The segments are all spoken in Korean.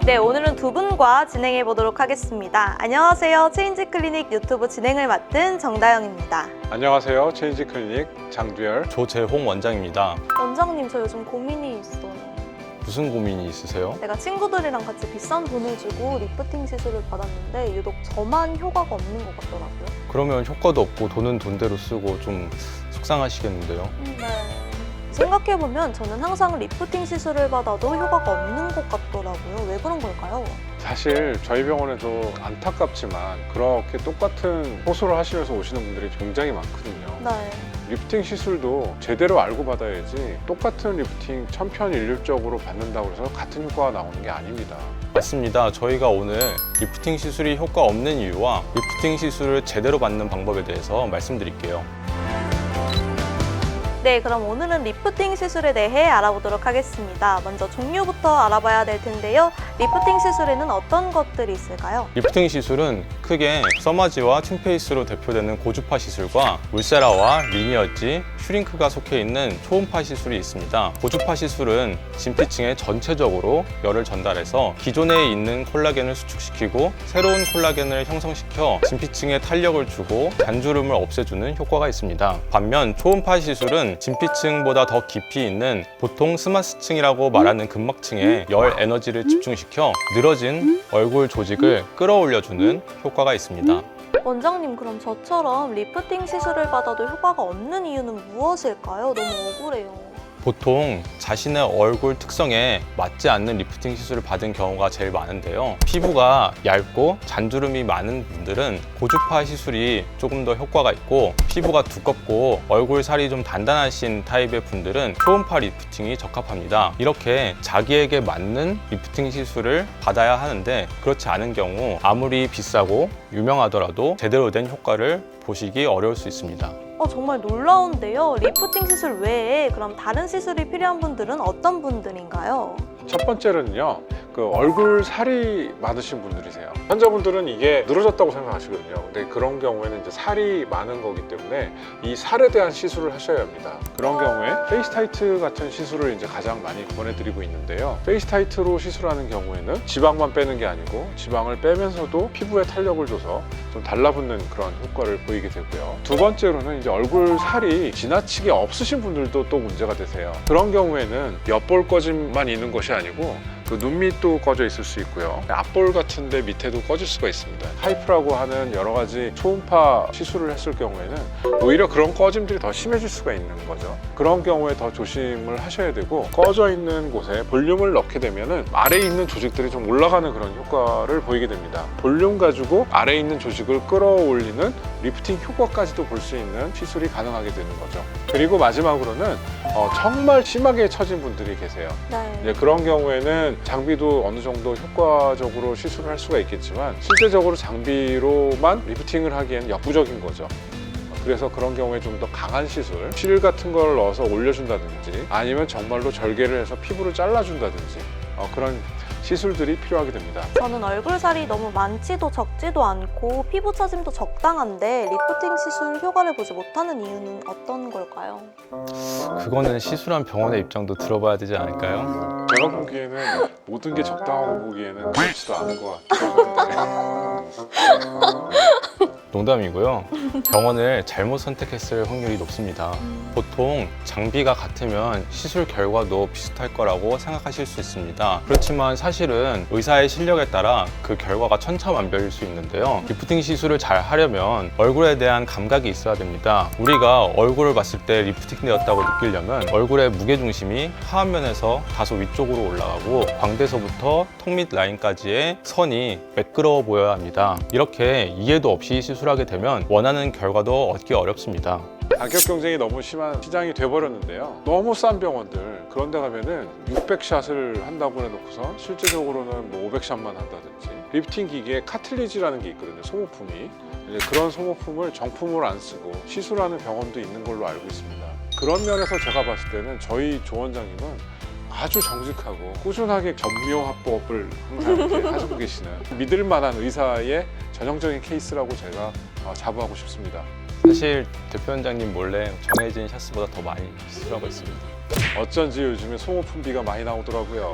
네, 오늘은 두 분과 진행해 보도록 하겠습니다. 안녕하세요. 체인지 클리닉 유튜브 진행을 맡은 정다영입니다. 안녕하세요. 체인지 클리닉 장두열. 조재홍 원장입니다. 원장님, 저 요즘 고민이 있어요. 무슨 고민이 있으세요? 내가 친구들이랑 같이 비싼 돈을 주고 리프팅 시술을 받았는데 유독 저만 효과가 없는 것 같더라고요. 그러면 효과도 없고 돈은 돈대로 쓰고 좀 속상하시겠는데요? 네. 생각해보면 저는 항상 리프팅 시술을 받아도 효과가 없는 것 같더라고요. 왜 그런 걸까요? 사실 저희 병원에도 안타깝지만 그렇게 똑같은 호소를 하시면서 오시는 분들이 굉장히 많거든요. 네. 리프팅 시술도 제대로 알고 받아야지 똑같은 리프팅 천편일률적으로 받는다고 해서 같은 효과가 나오는 게 아닙니다. 맞습니다. 저희가 오늘 리프팅 시술이 효과 없는 이유와 리프팅 시술을 제대로 받는 방법에 대해서 말씀드릴게요. 네, 그럼 오늘은 리프팅 시술에 대해 알아보도록 하겠습니다. 먼저 종류부터 알아봐야 될 텐데요. 리프팅 시술에는 어떤 것들이 있을까요? 리프팅 시술은 크게 서마지와 틴페이스로 대표되는 고주파 시술과 울세라와 리니어지, 슈링크가 속해 있는 초음파 시술이 있습니다. 고주파 시술은 진피층에 전체적으로 열을 전달해서 기존에 있는 콜라겐을 수축시키고 새로운 콜라겐을 형성시켜 진피층에 탄력을 주고 잔주름을 없애주는 효과가 있습니다. 반면 초음파 시술은 진피층보다 더 깊이 있는 보통 스마스층이라고 말하는 근막층에 열 에너지를 집중시켜 늘어진 얼굴 조직을 끌어올려주는 효과가 있습니다. 원장님, 그럼 저처럼 리프팅 시술을 받아도 효과가 없는 이유는 무엇일까요? 너무 억울해요. 보통 자신의 얼굴 특성에 맞지 않는 리프팅 시술을 받은 경우가 제일 많은데요. 피부가 얇고 잔주름이 많은 분들은 고주파 시술이 조금 더 효과가 있고, 피부가 두껍고 얼굴 살이 좀 단단하신 타입의 분들은 초음파 리프팅이 적합합니다. 이렇게 자기에게 맞는 리프팅 시술을 받아야 하는데, 그렇지 않은 경우 아무리 비싸고 유명하더라도 제대로 된 효과를 보시기 어려울 수 있습니다. 정말 놀라운데요. 리프팅 시술 외에 그럼 다른 시술이 필요한 분들은 어떤 분들인가요? 첫 번째로는요, 얼굴 살이 많으신 분들이세요. 환자분들은 이게 늘어졌다고 생각하시거든요. 근데 그런 경우에는 이제 살이 많은 거기 때문에 이 살에 대한 시술을 하셔야 합니다. 그런 경우에 페이스 타이트 같은 시술을 이제 가장 많이 권해드리고 있는데요. 페이스 타이트로 시술하는 경우에는 지방만 빼는 게 아니고 지방을 빼면서도 피부에 탄력을 줘서 좀 달라붙는 그런 효과를 보이게 되고요. 두 번째로는 이제 얼굴 살이 지나치게 없으신 분들도 또 문제가 되세요. 그런 경우에는 옆볼 꺼짐만 있는 것이 아니고 눈 밑도 꺼져 있을 수 있고요. 앞볼 같은 데 밑에도 꺼질 수가 있습니다. 하이프라고 하는 여러 가지 초음파 시술을 했을 경우에는 오히려 그런 꺼짐들이 더 심해질 수가 있는 거죠. 그런 경우에 더 조심을 하셔야 되고, 꺼져 있는 곳에 볼륨을 넣게 되면은 아래에 있는 조직들이 좀 올라가는 그런 효과를 보이게 됩니다. 볼륨 가지고 아래에 있는 조직을 끌어올리는 리프팅 효과까지도 볼 수 있는 시술이 가능하게 되는 거죠. 그리고 마지막으로는 정말 심하게 처진 분들이 계세요. 네. 이제 그런 경우에는 장비도 어느 정도 효과적으로 시술을 할 수가 있겠지만 실제적으로 장비로만 리프팅을 하기에는 역부족인 거죠. 그래서 그런 경우에 좀 더 강한 시술, 실 같은 걸 넣어서 올려준다든지 아니면 정말로 절개를 해서 피부를 잘라준다든지 그런 시술들이 필요하게 됩니다. 저는 얼굴 살이 너무 많지도 적지도 않고 피부 처짐도 적당한데 리프팅 시술 효과를 보지 못하는 이유는 어떤 걸까요? 그거는 시술한 병원의 입장도 들어봐야 되지 않을까요? 제가 보기에는 모든 게 적당하고 보기에는 그렇지도 않은 것 같아요. 농담이고요. 병원을 잘못 선택했을 확률이 높습니다. 보통 장비가 같으면 시술 결과도 비슷할 거라고 생각하실 수 있습니다. 그렇지만 사실은 의사의 실력에 따라 그 결과가 천차만별일 수 있는데요. 리프팅 시술을 잘 하려면 얼굴에 대한 감각이 있어야 됩니다. 우리가 얼굴을 봤을 때 리프팅 되었다고 느끼려면 얼굴의 무게중심이 하안면에서 다소 위쪽으로 올라가고 광대서부터 턱 밑 라인까지의 선이 매끄러워 보여야 합니다. 이렇게 이해도 없이 시술하게 되면 원하는 결과도 얻기 어렵습니다. 가격 경쟁이 너무 심한 시장이 돼버렸는데요. 너무 싼 병원들 그런 데 가면은 600샷을 한다고 해놓고서 실제적으로는 뭐 500샷만 한다든지, 리프팅 기계에 카틀리지라는 게 있거든요. 소모품이. 이제 그런 소모품을 정품으로 안 쓰고 시술하는 병원도 있는 걸로 알고 있습니다. 그런 면에서 제가 봤을 때는 저희 조 원장님은 아주 정직하고 꾸준하게 전묘화법을 항상 이렇게 하시고 계시는 믿을 만한 의사의 전형적인 케이스라고 제가 자부하고 싶습니다. 사실 대표원장님 몰래 정해진 샷스보다 더 많이 시술하고 있습니다. 어쩐지 요즘에 소모품비가 많이 나오더라고요.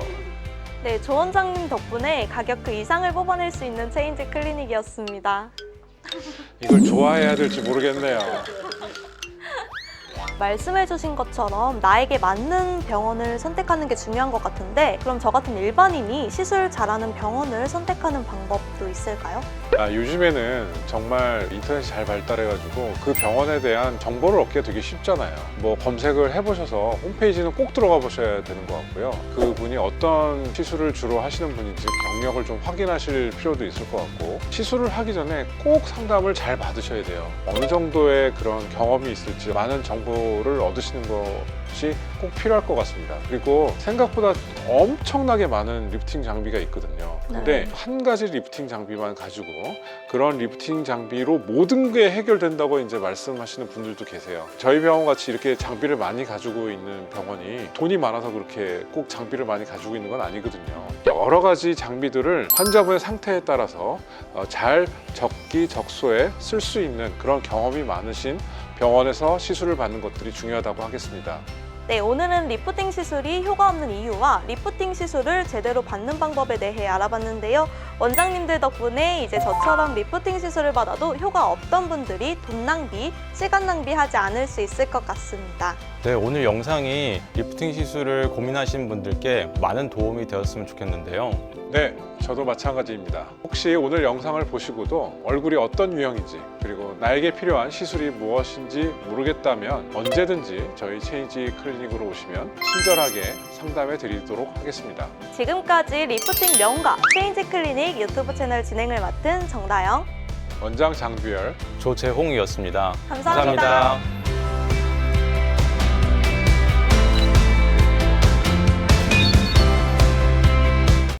네, 조 원장님 덕분에 가격 그 이상을 뽑아낼 수 있는 체인지 클리닉이었습니다. 이걸 좋아해야 될지 모르겠네요. 말씀해주신 것처럼 나에게 맞는 병원을 선택하는 게 중요한 것 같은데, 그럼 저 같은 일반인이 시술 잘하는 병원을 선택하는 방법도 있을까요? 요즘에는 정말 인터넷이 잘 발달해가지고 그 병원에 대한 정보를 얻기가 되게 쉽잖아요. 뭐 검색을 해보셔서 홈페이지는 꼭 들어가 보셔야 되는 것 같고요. 그분이 어떤 시술을 주로 하시는 분인지 경력을 좀 확인하실 필요도 있을 것 같고, 시술을 하기 전에 꼭 상담을 잘 받으셔야 돼요. 어느 정도의 그런 경험이 있을지 많은 정보를 얻으시는 것이 꼭 필요할 것 같습니다. 그리고 생각보다 엄청나게 많은 리프팅 장비가 있거든요. 근데 한 가지 리프팅 장비만 가지고 그런 리프팅 장비로 모든 게 해결된다고 이제 말씀하시는 분들도 계세요. 저희 병원 같이 이렇게 장비를 많이 가지고 있는 병원이 돈이 많아서 그렇게 꼭 장비를 많이 가지고 있는 건 아니거든요. 여러 가지 장비들을 환자분의 상태에 따라서 잘 적기적소에 쓸 수 있는 그런 경험이 많으신 병원에서 시술을 받는 것들이 중요하다고 하겠습니다. 네, 오늘은 리프팅 시술이 효과 없는 이유와 리프팅 시술을 제대로 받는 방법에 대해 알아봤는데요. 원장님들 덕분에 이제 저처럼 리프팅 시술을 받아도 효과 없던 분들이 돈 낭비, 시간 낭비하지 않을 수 있을 것 같습니다. 네, 오늘 영상이 리프팅 시술을 고민하시는 분들께 많은 도움이 되었으면 좋겠는데요. 네, 저도 마찬가지입니다. 혹시 오늘 영상을 보시고도 얼굴이 어떤 유형인지, 그리고 나에게 필요한 시술이 무엇인지 모르겠다면 언제든지 저희 체인지 클리닉으로 오시면 친절하게 상담해 드리도록 하겠습니다. 지금까지 리프팅 명가 체인지 클리닉 유튜브 채널 진행을 맡은 정다영, 원장 장두열, 조재홍이었습니다. 감사합니다. 감사합니다.